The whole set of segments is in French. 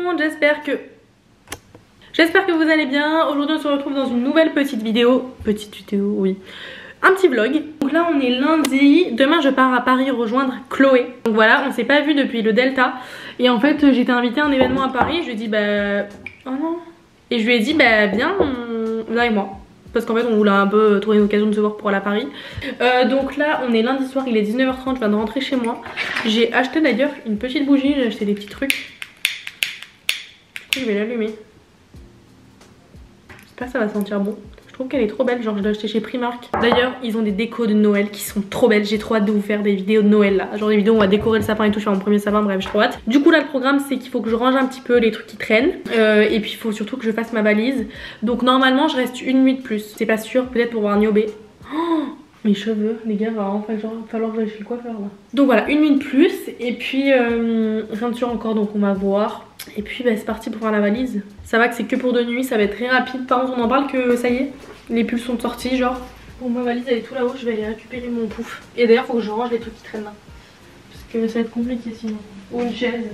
monde, j'espère que vous allez bien. Aujourd'hui on se retrouve dans une nouvelle petite vidéo, oui, un petit vlog. Donc là on est lundi, demain je pars à Paris rejoindre Chloé. Donc voilà, on s'est pas vu depuis le Delta. Et en fait j'étais invitée à un événement à Paris, je lui ai dit bah... oh non. Et je lui ai dit bah viens avec moi. Parce qu'en fait on voulait un peu trouver une occasion de se voir pour aller à Paris. Donc là on est lundi soir, il est 19h30, je viens de rentrer chez moi. J'ai acheté d'ailleurs une petite bougie, j'ai acheté des petits trucs. Du coup je vais l'allumer. J'espère que ça va sentir bon. Je trouve qu'elle est trop belle, genre je l'ai acheté chez Primark. D'ailleurs ils ont des décos de Noël qui sont trop belles. J'ai trop hâte de vous faire des vidéos de Noël là. Genre des vidéos où on va décorer le sapin et tout, je fais mon premier sapin, bref j'ai trop hâte. Du coup là le programme c'est qu'il faut que je range un petit peu les trucs qui traînent. Et puis il faut surtout que je fasse ma valise. Donc normalement je reste une nuit de plus. C'est pas sûr, peut-être pour voir Niobé. Oh, mes cheveux, les gars, va falloir que j'aille chez le coiffeur là. Donc voilà, une nuit de plus. Et puis rien de sûr encore, donc on va voir. Et puis bah, c'est parti pour faire la valise. Ça va que c'est que pour 2 nuits, ça va être très rapide. Par contre on en parle que ça y est, les pulls sont sortis genre. Bon ma valise elle est tout là-haut, je vais aller récupérer mon pouf. Et d'ailleurs faut que je range les trucs qui traînent là. Parce que ça va être compliqué sinon. Ou une chaise.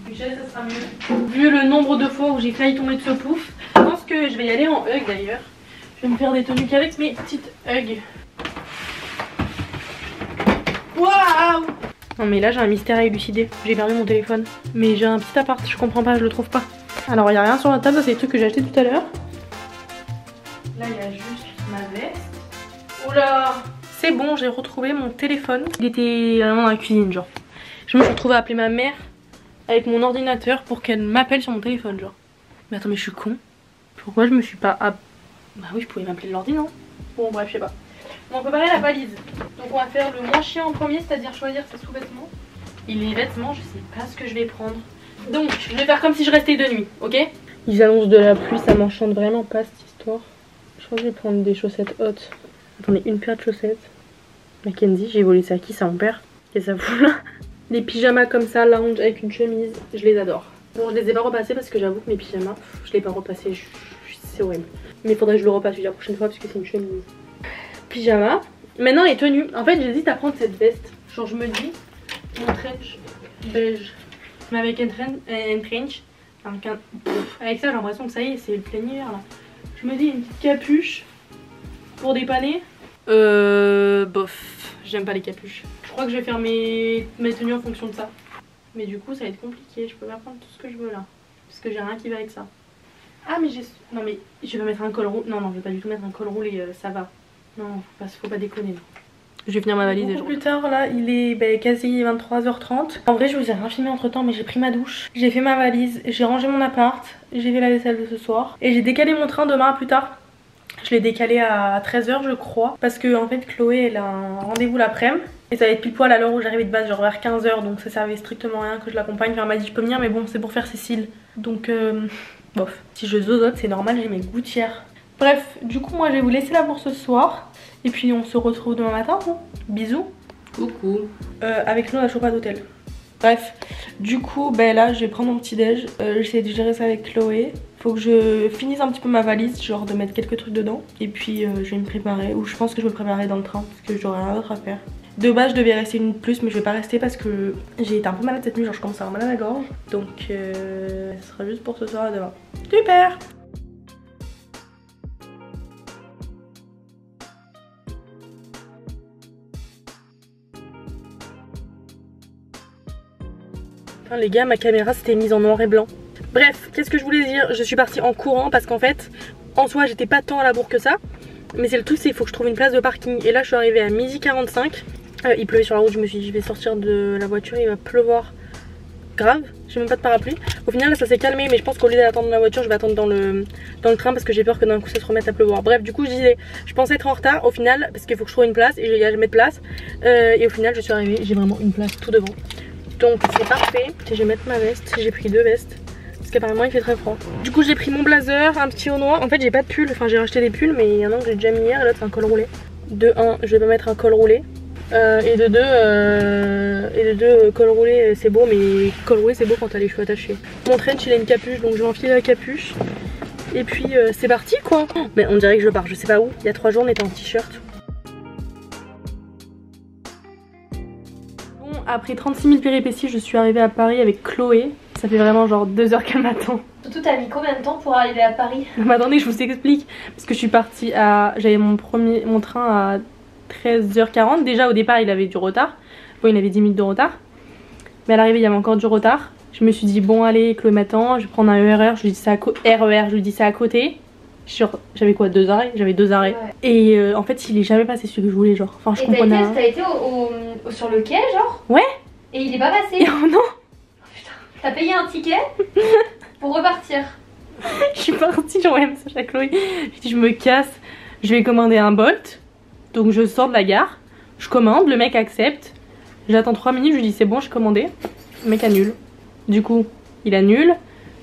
Une chaise ça sera mieux. Vu le nombre de fois où j'ai failli tomber de ce pouf, je pense que je vais y aller en hug d'ailleurs. Je vais me faire des tenues qu'avec mes petites hugs. Waouh! Non mais là j'ai un mystère à élucider, j'ai perdu mon téléphone. Mais j'ai un petit appart, je comprends pas, je le trouve pas. Alors il n'y a rien sur la table, ça c'est les trucs que j'ai acheté tout à l'heure. Là il y a juste ma veste. Oula! C'est bon, j'ai retrouvé mon téléphone. Il était dans la cuisine genre. Je me suis retrouvée à appeler ma mère avec mon ordinateur pour qu'elle m'appelle sur mon téléphone genre. Mais attends mais je suis con. Pourquoi je me suis pas... Bah oui je pouvais m'appeler de l'ordi non? Bon bref je sais pas. On va préparer la valise. Donc on va faire le moins chiant en premier, c'est-à-dire choisir ses sous-vêtements. Et les vêtements, je sais pas ce que je vais prendre. Donc je vais faire comme si je restais 2 nuits, ok? Ils annoncent de la pluie, ça m'enchante vraiment pas cette histoire. Je crois que je vais prendre des chaussettes hautes. Attendez, une paire de chaussettes. Mackenzie, j'ai volé ça à qui? Ça mon père. Et ça fout là. Des pyjamas comme ça, lounge avec une chemise, je les adore. Bon je les ai pas repassés parce que j'avoue que mes pyjamas, je les ai pas repassés, c'est horrible. Mais il faudrait que je le repasse la prochaine fois parce que c'est une chemise. Pyjama. Maintenant les tenues. En fait j'hésite à prendre cette veste. Genre je me dis mon trench beige. Mais avec un trench. Avec ça j'ai l'impression que ça y est c'est le plein hiver là. Je me dis une petite capuche pour dépanner. Bof. J'aime pas les capuches. Je crois que je vais faire mes tenues en fonction de ça. Mais du coup ça va être compliqué. Je peux pas prendre tout ce que je veux là. Parce que j'ai rien qui va avec ça. Ah mais j'ai... Non mais je vais mettre un col roulé. Non je vais pas du tout mettre un col roulé, ça va. Non, faut pas déconner. Je vais finir ma valise et je plus tard là, il est quasi 23h30. En vrai, je vous ai rien filmé entre temps, mais j'ai pris ma douche. J'ai fait ma valise, j'ai rangé mon appart, j'ai fait la vaisselle de ce soir. Et j'ai décalé mon train demain plus tard. Je l'ai décalé à 13h je crois. Parce que en fait Chloé elle a un rendez-vous l'après-midi. Et ça va être pile poil à l'heure où j'arrivais de base, genre vers 15h. Donc ça servait strictement à rien que je l'accompagne. Enfin, elle m'a dit je peux venir mais bon c'est pour faire ses cils. Donc bof. Si je zozote c'est normal, j'ai mes gouttières. Bref, du coup moi je vais vous laisser là pour ce soir. Et puis on se retrouve demain matin. Bon. Bisous. Coucou. Avec nous à la chopa d'hôtel. Bref, du coup là je vais prendre mon petit déj. J'essaie de gérer ça avec Chloé. Faut que je finisse un petit peu ma valise, genre de mettre quelques trucs dedans. Et puis je vais me préparer, ou je pense que je me préparerai dans le train parce que j'aurai rien d'autre à faire. De base je devais rester une de plus mais je vais pas rester parce que j'ai été un peu malade cette nuit, genre je commence à avoir mal à la gorge. Donc ce sera juste pour ce soir et demain. Super. Enfin, les gars, ma caméra s'était mise en noir et blanc. Bref, qu'est-ce que je voulais dire? Je suis partie en courant parce qu'en fait, en soi, j'étais pas tant à la bourre que ça. Mais c'est le truc, c'est qu'il faut que je trouve une place de parking. Et là, je suis arrivée à 12h45. Il pleuvait sur la route, je me suis dit, je vais sortir de la voiture, il va pleuvoir. Grave, j'ai même pas de parapluie. Au final, là, ça s'est calmé, mais je pense qu'au lieu d'attendre la voiture, je vais attendre dans le train parce que j'ai peur que d'un coup ça se remette à pleuvoir. Bref, du coup, je pensais être en retard au final parce qu'il faut que je trouve une place et il n'y a jamais de place. Et au final, je suis arrivée, j'ai vraiment une place tout devant. Donc c'est parfait. Je vais mettre ma veste, j'ai pris 2 vestes parce qu'apparemment il fait très froid. Du coup j'ai pris mon blazer, un petit haut noir. En fait j'ai pas de pull, enfin j'ai racheté des pulls mais il y en a un que j'ai déjà mis hier et l'autre c'est un col roulé. De 1 je vais pas mettre un col roulé. Et de 2 col roulé c'est beau, mais col roulé c'est beau quand t'as les cheveux attachés. Mon trench il a une capuche donc je vais enfiler la capuche. Et puis c'est parti quoi. Mais on dirait que je pars, je sais pas où. Il y a 3 jours on était en t-shirt. Après 36 000 péripéties, je suis arrivée à Paris avec Chloé. Ça fait vraiment genre 2 heures qu'elle m'attend. Surtout t'as mis combien de temps pour arriver à Paris? Mais attendez, je vous explique. Parce que je suis partie à... J'avais mon train à 13h40. Déjà au départ il avait du retard. Bon, il avait 10 minutes de retard. Mais à l'arrivée il y avait encore du retard. Je me suis dit bon allez, Chloé m'attend, je vais prendre un RER. Je lui dis ça RER, je lui dis ça à côté. J'avais quoi, 2 arrêts? J'avais 2 arrêts. Ouais. Et en fait il est jamais passé celui que je voulais, genre. Enfin je comprenais. T'as été sur le quai genre? Ouais. Et il est pas passé? Oh non. T'as payé un ticket pour repartir? Je suis partie, j'ai envoyé un message à Chloé. J'ai dit je me casse, je vais commander un Bolt. Donc je sors de la gare, je commande, le mec accepte. J'attends 3 minutes, je lui dis c'est bon, j'ai commandé. Le mec annule. Du coup, il annule.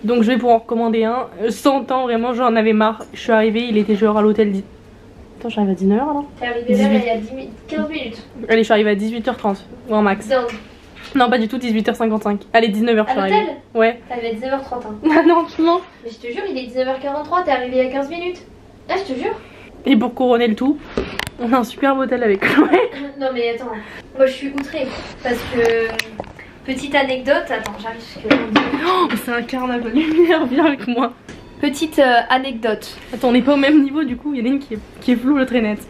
Donc je vais pouvoir en commander un. 100 ans, vraiment, j'en avais marre. Je suis arrivée, il était genre à l'hôtel. Attends, j'arrive à 19h alors? T'es arrivée là il y a 15 minutes. Allez, je suis arrivée à 18h30, grand max. Dingue. Non, pas du tout, 18h55. Allez, 19h, je suis arrivée. Ouais. T'es arrivée à 19h30. Hein. Ah non, tu mens. Mais je te jure, il est 19h43, t'es arrivée il y a 15 minutes. Ah, je te jure. Et pour couronner le tout, on a un superbe hôtel avec Chloé. Non mais attends, moi je suis outrée. Parce que... Petite anecdote, attends, j'arrive jusque... Oh, c'est un carnaval de lumière, viens avec moi. Petite anecdote. Attends, on n'est pas au même niveau du coup, il y en a une qui est floue, l'autre est nette.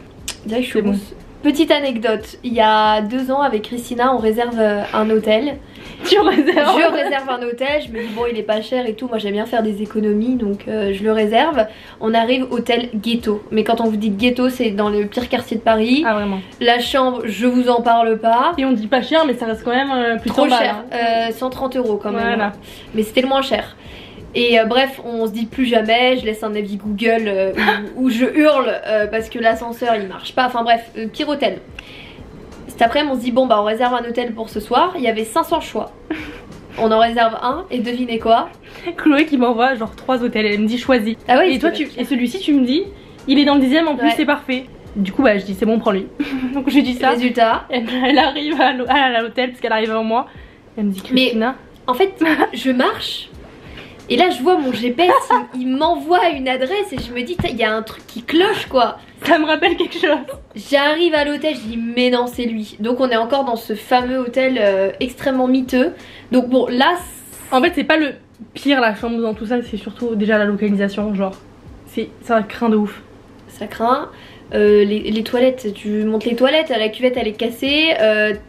Là, je suis bon. Petite anecdote, il y a 2 ans avec Christina on réserve un hôtel. Tu réserves? Je réserve un hôtel, je me dis bon il est pas cher et tout, moi j'aime bien faire des économies donc je le réserve. On arrive hôtel ghetto, mais quand on vous dit ghetto c'est dans le pire quartier de Paris. Ah vraiment? La chambre je vous en parle pas. Et on dit pas cher mais ça reste quand même plutôt trop mal, cher, hein. 130 € quand même. Voilà. Mais c'était le moins cher. Et bref, on se dit plus jamais, je laisse un avis Google où je hurle parce que l'ascenseur il marche pas, enfin bref, pire hôtel. Cet après-midi on se dit bon bah on réserve un hôtel pour ce soir, il y avait 500 choix. On en réserve un et devinez quoi? Chloé qui m'envoie genre 3 hôtels, elle me dit choisis. Ah ouais, et toi et celui-ci tu me dis il est dans le 10e en plus, ouais. C'est parfait. Du coup bah je dis c'est bon, prends-lui. Donc je lui dis ça. Résultat, elle arrive à l'hôtel parce qu'elle arrive avant moi. Elle me dit Christina. Mais en fait je marche. Et là je vois mon GPS, il m'envoie une adresse et je me dis il y a un truc qui cloche quoi. Ça me rappelle quelque chose. J'arrive à l'hôtel, je dis mais non c'est lui. Donc on est encore dans ce fameux hôtel extrêmement miteux. Donc bon là... En fait c'est pas le pire la chambre dans tout ça, c'est surtout déjà la localisation genre. Ça craint de ouf. Ça craint. Les toilettes, tu montes les toilettes, la cuvette elle est cassée,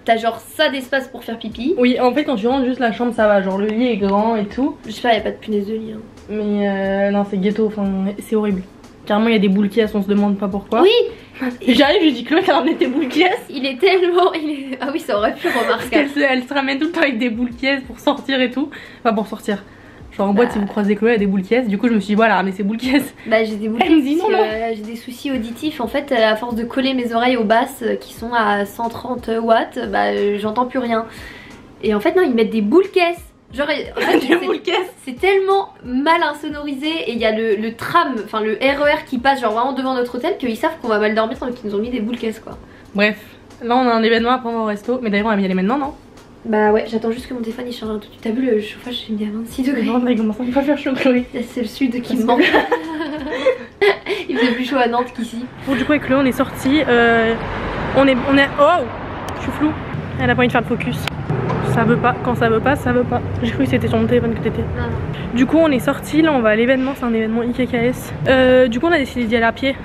t'as genre ça d'espace pour faire pipi. Oui en fait quand tu rentres juste la chambre ça va, genre le lit est grand et tout. J'espère qu'il n'y a pas de punaise de lit hein. Mais non c'est ghetto, enfin c'est horrible. Carrément il y a des boules qui on se demande pas pourquoi. Oui. J'arrive, je dis Chloé t'as ramené tes boules qui Il est tellement... Ah oui ça aurait pu remarquer. Elle se ramène tout le temps avec des boules qui pour sortir et tout. Enfin pour sortir. Genre en boîte si vous croisez Chloé elle a des boules qui. Du coup je me suis dit voilà mais c'est boules qui. Bah j'ai des boules qui. Elle me dit non, j'ai des soucis auditifs en fait à force de coller mes oreilles aux basses qui sont à 130 watts bah j'entends plus rien. Et en fait non ils mettent des boules caisses. Genre en fait, c'est tellement mal insonorisé et il y a le tram, enfin le RER qui passe genre vraiment devant notre hôtel qu'ils savent qu'on va mal dormir donc ils nous ont mis des boules caisses quoi. Bref, là on a un événement à prendre au resto mais d'ailleurs on va y aller maintenant non? Bah ouais, j'attends juste que mon téléphone il change un tout. T'as vu le chauffage, j'ai mis à 26 degrés. Non, il commence à pas faire chaud Chloé. C'est le sud qui me manque. Il fait plus chaud à Nantes qu'ici. Bon du coup avec Chloé on est sortis, on est... Oh, je suis floue. Elle a pas envie de faire le focus. Ça veut pas, quand ça veut pas, ça veut pas. J'ai cru que c'était sur mon téléphone que t'étais. Du coup on est sortis, là on va à l'événement, c'est un événement IKKS. Du coup on a décidé d'y aller à pied.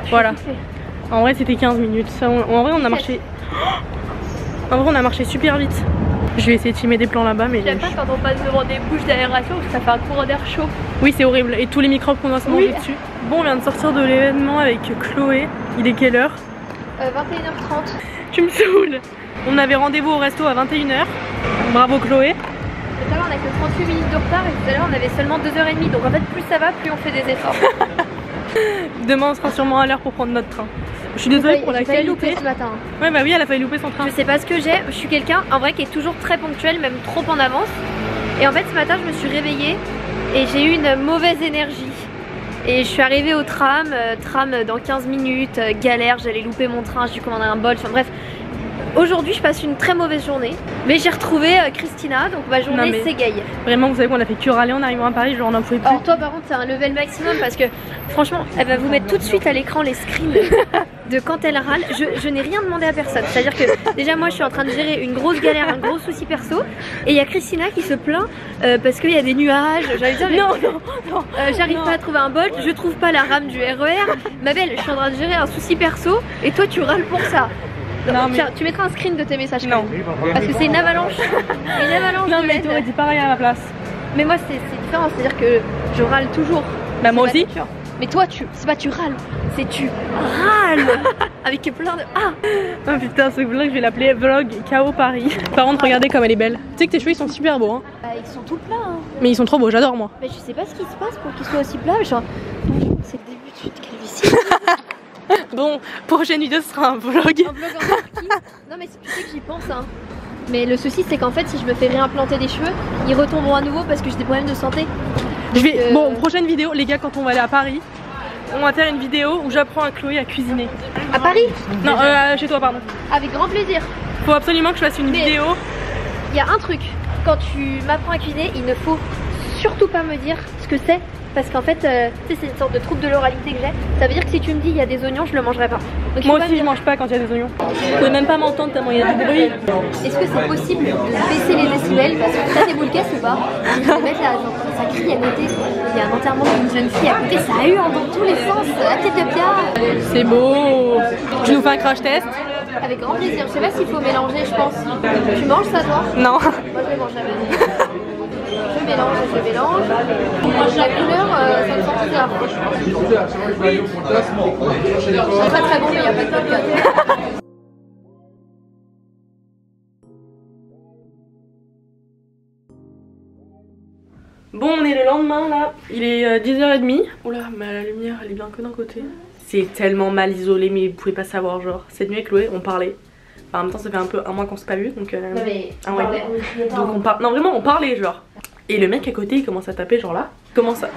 Voilà. En vrai c'était 15 minutes. En vrai on a marché... En vrai on a marché super vite. Je vais essayer de filmer des plans là-bas mais... J'aime pas quand on passe devant des bouches d'aération parce que ça fait un courant d'air chaud. Oui c'est horrible et tous les microbes qu'on doit se manger dessus. Bon on vient de sortir de l'événement avec Chloé. Il est quelle heure? 21h30. Tu me saoules. On avait rendez-vous au resto à 21h. Bravo Chloé. Tout à l'heure on a que 38 minutes de retard et tout à l'heure on avait seulement 2h30. Donc en fait plus ça va plus on fait des efforts. Demain on sera sûrement à l'heure pour prendre notre train. Je suis désolée pour la qualité. Ce matin. Ouais bah oui elle a failli louper son train. Je sais pas ce que j'ai, je suis quelqu'un en vrai qui est toujours très ponctuel, même trop en avance. Et en fait ce matin je me suis réveillée et j'ai eu une mauvaise énergie. Et je suis arrivée au tram, tram dans 15 minutes, galère, j'allais louper mon train, j'ai dû commander un bol, enfin bref. Aujourd'hui je passe une très mauvaise journée, mais j'ai retrouvé Christina, donc ma journée s'égaye. Vraiment vous savez qu'on a fait que râler en arrivant à Paris, genre on en pouvait plus. Alors toi par contre c'est un level maximum parce que franchement elle va vous mettre tout de suite à l'écran les screens de quand elle râle. Je n'ai rien demandé à personne, c'est à dire que déjà moi je suis en train de gérer une grosse galère, un gros souci perso, et il y a Christina qui se plaint parce qu'il y a des nuages, j'allais dire non, j'arrive pas à trouver un Bolt, je trouve pas la rame du RER. Ma belle, je suis en train de gérer un souci perso et toi tu râles pour ça. Non, tiens, tu mettras un screen de tes messages. Non. Parce que c'est une avalanche. Une avalanche. Non mais t'aurais dit pareil à ma place. Mais moi c'est différent, c'est-à-dire que je râle toujours. Bah moi aussi. Mais toi c'est pas tu râles, c'est tu râles. Avec plein de Oh putain ce vlog je vais l'appeler vlog KO Paris. Par contre regardez comme elle est belle. Tu sais que tes cheveux ils sont super beaux hein. Bah ils sont tout plats hein. Mais ils sont trop beaux, j'adore moi. Mais je sais pas ce qui se passe pour qu'ils soient aussi plats, mais genre c'est le début d'une calvitie. Bon, prochaine vidéo ce sera un vlog. Un vlog en Turquie. Non mais tu sais que j'y pense hein. Mais le souci c'est qu'en fait si je me fais réimplanter des cheveux, ils retomberont à nouveau parce que j'ai des problèmes de santé. Donc, Bon, prochaine vidéo les gars, quand on va aller à Paris, on va faire une vidéo où j'apprends à Chloé à cuisiner. À Paris? Non, chez toi pardon. Avec grand plaisir. Faut absolument que je fasse une vidéo. Il y a un truc, quand tu m'apprends à cuisiner, il ne faut surtout pas me dire ce que c'est. Parce qu'en fait, tu sais, c'est une sorte de trouble de l'oralité que j'ai. Ça veut dire que si tu me dis il y a des oignons, je le mangerai pas. Donc, moi aussi je mange pas quand il y a des oignons. Vous pouvez même pas m'entendre tellement il y a du bruit. Est-ce que c'est possible de baisser les décibels? Parce que t'as des boules caisses ou pas? Je vais mettre là, ça crie à côté. Il y a un enterrement d'une jeune fille à côté, ça hurle dans tous les sens. La tête de Pierre. C'est beau. Tu nous fais un crash test? Avec grand plaisir. Je sais pas s'il faut mélanger, je pense. Tu manges ça toi? Non. Moi je vais manger avec. Je mélange. La couleur, ça me sort bizarre. C'est pas très bon, mais il n'y a pas de podcast. Bon, on est le lendemain là, il est 10h30. Oula, mais la lumière elle est bien que d'un côté. C'est tellement mal isolé, mais vous pouvez pas savoir. Genre, cette nuit avec Chloé, on parlait. Enfin, en même temps, ça fait un peu un mois qu'on s'est pas vu donc. Non, mais donc on parle. Non, vraiment, on parlait genre. Et le mec à côté il commence à taper genre là. Comment ça?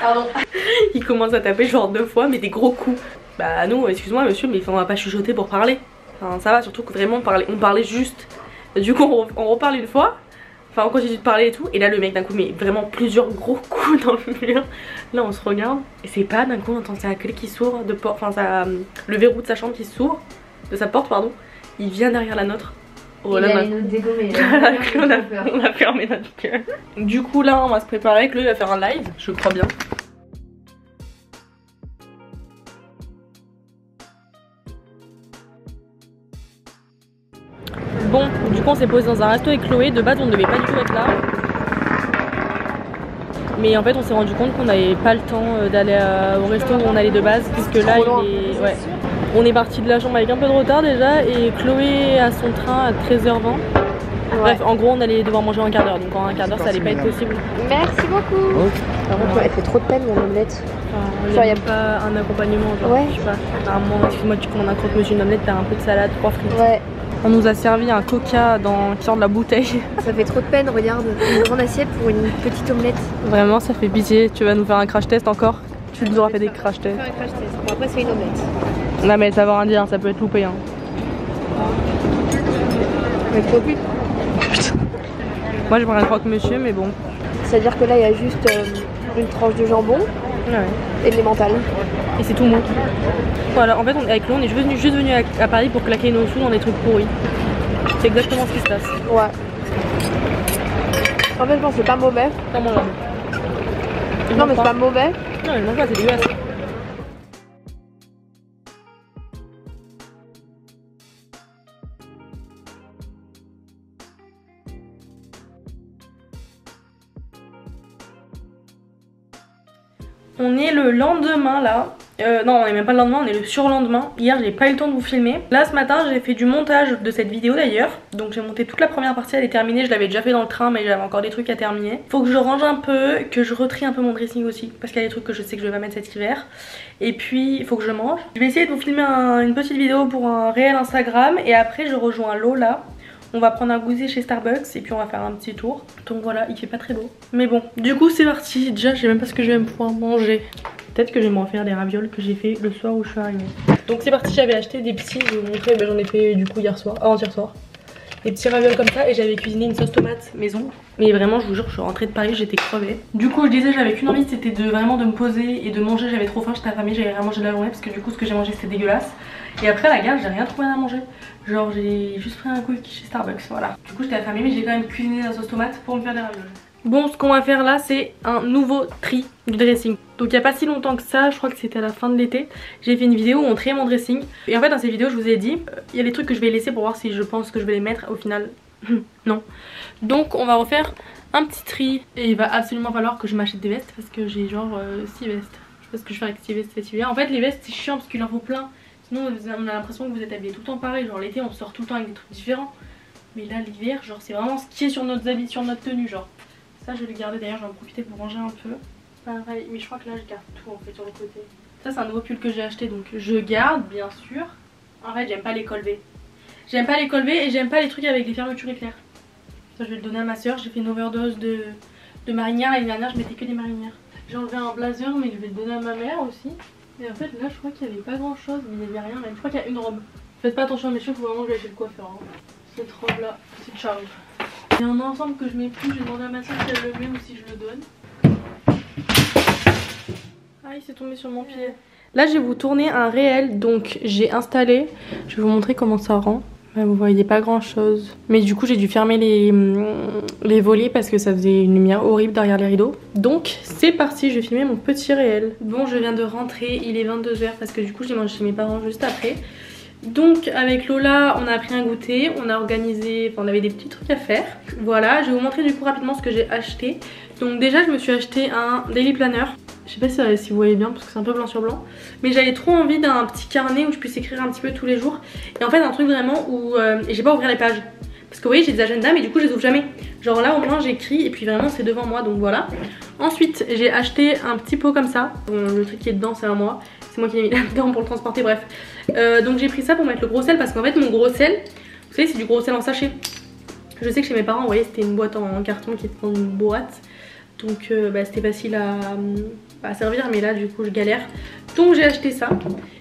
Pardon. Il commence à taper genre 2 fois mais des gros coups. Bah non excuse-moi monsieur mais on va pas chuchoter pour parler. Enfin ça va, surtout que vraiment on parlait juste. Du coup on reparle une fois. Enfin on continue de parler et tout. Et là le mec d'un coup mais vraiment plusieurs gros coups dans le mur. Là on se regarde. Et c'est pas d'un coup on entend sa clé qui s'ouvre de porte. Enfin le verrou de sa chambre qui s'ouvre. De sa porte pardon. Il vient derrière la nôtre. Oh, là, nous dégommer. on a fermé notre gueule. Du coup là on va se préparer, Chloé va faire un live, je crois bien. Bon, du coup on s'est posé dans un resto avec Chloé, de base on ne devait pas du tout être là. Mais en fait on s'est rendu compte qu'on n'avait pas le temps d'aller au resto où on allait de base, puisque là il est... Ouais. On est parti de la chambre avec un peu de retard déjà et Chloé a son train à 13h20. Ouais. Bref, en gros on allait devoir manger en un quart d'heure, donc en un quart d'heure ça allait pas être possible. Merci beaucoup. Par contre elle fait trop de peine mon omelette. Enfin, genre y a pas un accompagnement genre, ouais. Je sais pas, à un moment excuse-moi tu commandes un croque-monsieur, une omelette, t'as un peu de salade, 3 frites. Ouais. On nous a servi un coca qui sort de la bouteille. Ça fait trop de peine, regarde, une grande assiette pour une petite omelette. Vraiment ça fait pitié, tu vas nous faire un crash test encore? Tu nous auras fait des crash tests. Faire un crash test, bon, après c'est une omelette. Non mais ça va rien dire, ça peut être loupé hein. Mais trop plus. Moi je prends un croque-monsieur mais bon. C'est à dire que là il y a juste une tranche de jambon et de l'emmental. Et c'est tout mou. Voilà, en fait avec Chloé on est juste venu à Paris pour claquer nos sous dans des trucs pourris. C'est exactement ce qui se passe. Ouais. En fait je pense que c'est pas mauvais. Non, mais c'est pas mauvais. Non il mange pas, c'est dégueulasse. On est le lendemain là. Non on est même pas le lendemain, on est le surlendemain. Hier j'ai pas eu le temps de vous filmer. Là ce matin j'ai fait du montage de cette vidéo d'ailleurs. Donc j'ai monté toute la première partie, elle est terminée. Je l'avais déjà fait dans le train mais j'avais encore des trucs à terminer. Faut que je range un peu, que je retrie un peu mon dressing aussi. Parce qu'il y a des trucs que je sais que je vais pas mettre cet hiver. Et puis il faut que je mange. Je vais essayer de vous filmer une petite vidéo pour un réel Instagram. Et après je rejoins Lola. On va prendre un goûter chez Starbucks et puis on va faire un petit tour. Donc voilà, il fait pas très beau. Mais bon, du coup c'est parti. Déjà je sais même pas ce que je vais pouvoir manger. Peut-être que je vais m'en faire des ravioles que j'ai fait le soir où je suis arrivée. Donc c'est parti, j'avais acheté des petits, je vais vous montrer, j'en ai fait du coup hier soir, avant-hier soir. Des petits raviolis comme ça et j'avais cuisiné une sauce tomate maison. Mais vraiment je vous jure, je suis rentrée de Paris, j'étais crevée. Du coup je disais j'avais qu'une envie, c'était vraiment de me poser et de manger. J'avais trop faim, j'étais affamée, j'avais rien mangé de la journée parce que du coup ce que j'ai mangé c'était dégueulasse. Et après à la gare j'ai rien trouvé à manger. Genre j'ai juste pris un cookie chez Starbucks, voilà. Du coup j'étais affamée mais j'ai quand même cuisiné la sauce tomate pour me faire des raviolis. Bon, ce qu'on va faire là c'est un nouveau tri du dressing. Donc il n'y a pas si longtemps que ça, je crois que c'était à la fin de l'été, j'ai fait une vidéo où on triait mon dressing. Et en fait dans cette vidéo je vous ai dit, il y a des trucs que je vais laisser pour voir si je pense que je vais les mettre. Au final, non. Donc on va refaire un petit tri. Et il va absolument falloir que je m'achète des vestes parce que j'ai genre 6 vestes. Je sais pas ce que je fais avec 6 vestes cet hiver. En fait les vestes c'est chiant parce qu'il en faut plein. Sinon on a l'impression que vous êtes habillés tout le temps pareil. Genre l'été on sort tout le temps avec des trucs différents. Mais là l'hiver genre c'est vraiment ce qui est sur nos habits, sur notre tenue genre. Ça je vais le garder d'ailleurs, je vais en profiter pour ranger un peu. Pareil, mais je crois que là je garde tout en fait sur le côté. Ça c'est un nouveau pull que j'ai acheté donc je garde bien sûr. En fait j'aime pas les col V. J'aime pas les col V et j'aime pas les trucs avec les fermetures éclair. Ça je vais le donner à ma soeur, j'ai fait une overdose de marinières. L'année dernière je mettais que des marinières. J'ai enlevé un blazer mais je vais le donner à ma mère aussi. Et en fait là je crois qu'il y avait pas grand chose, mais il y avait rien même. Je crois qu'il y a une robe. Faites pas attention à mes cheveux, faut vraiment que je vais acheter le coiffeur. Hein. Cette robe là, c'est Charles. Il y a un ensemble que je mets plus, je vais demander à ma soeur si elle le met ou si je le donne. Ah il s'est tombé sur mon pied. Là je vais vous tourner un réel, donc j'ai installé, je vais vous montrer comment ça rend. Vous voyez pas grand chose. Mais du coup j'ai dû fermer les volets parce que ça faisait une lumière horrible derrière les rideaux. Donc c'est parti, je vais filmer mon petit réel. Bon je viens de rentrer, il est 22 h parce que du coup j'ai mangé chez mes parents juste après. Donc avec Lola on a pris un goûter, on a organisé, enfin on avait des petits trucs à faire. Voilà, je vais vous montrer du coup rapidement ce que j'ai acheté. Donc déjà je me suis acheté un daily planner. Je sais pas si vous voyez bien parce que c'est un peu blanc sur blanc. Mais j'avais trop envie d'un petit carnet où je puisse écrire un petit peu tous les jours. Et en fait un truc vraiment où j'ai pas à ouvrir les pages. Parce que vous voyez j'ai des agendas mais du coup je les ouvre jamais. Genre là au moins j'écris et puis vraiment c'est devant moi donc voilà. Ensuite j'ai acheté un petit pot comme ça. Bon, le truc qui est dedans c'est à moi. C'est moi qui l'ai mis là-dedans pour le transporter, bref. Donc j'ai pris ça pour mettre le gros sel parce qu'en fait mon gros sel, vous savez c'est du gros sel en sachet. Je sais que chez mes parents, vous voyez c'était une boîte en carton qui était dans une boîte. Donc c'était facile à servir mais là du coup je galère. Donc j'ai acheté ça.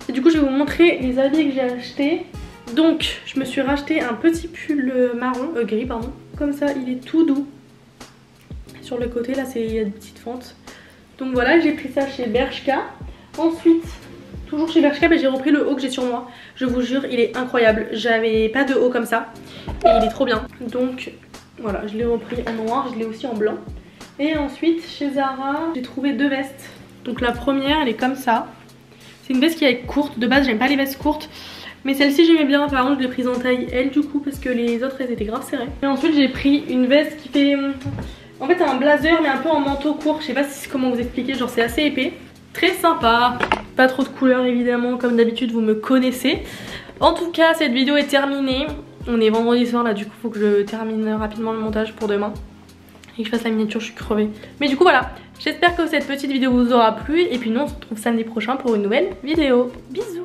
Et du coup je vais vous montrer les habits que j'ai achetés. Donc je me suis racheté un petit pull marron, gris pardon. Comme ça il est tout doux. Sur le côté là il y a des petites fentes. Donc voilà j'ai pris ça chez Bershka. Ensuite toujours chez Bershka j'ai repris le haut que j'ai sur moi. Je vous jure il est incroyable. J'avais pas de haut comme ça. Et il est trop bien. Donc voilà je l'ai repris en noir, je l'ai aussi en blanc. Et ensuite chez Zara j'ai trouvé deux vestes. Donc la première elle est comme ça. C'est une veste qui est courte. De base j'aime pas les vestes courtes. Mais celle-ci j'aimais bien. Par contre je l'ai prise en taille L du coup parce que les autres elles étaient grave serrées. Et ensuite j'ai pris une veste qui fait... En fait c'est un blazer mais un peu en manteau court. Je sais pas comment vous expliquer. Genre c'est assez épais. Très sympa. Pas trop de couleurs évidemment. Comme d'habitude vous me connaissez. En tout cas cette vidéo est terminée. On est vendredi soir là du coup faut que je termine rapidement le montage pour demain. Et que je fasse la miniature, je suis crevée. Mais du coup voilà, j'espère que cette petite vidéo vous aura plu. Et puis nous on se retrouve samedi prochain pour une nouvelle vidéo. Bisous.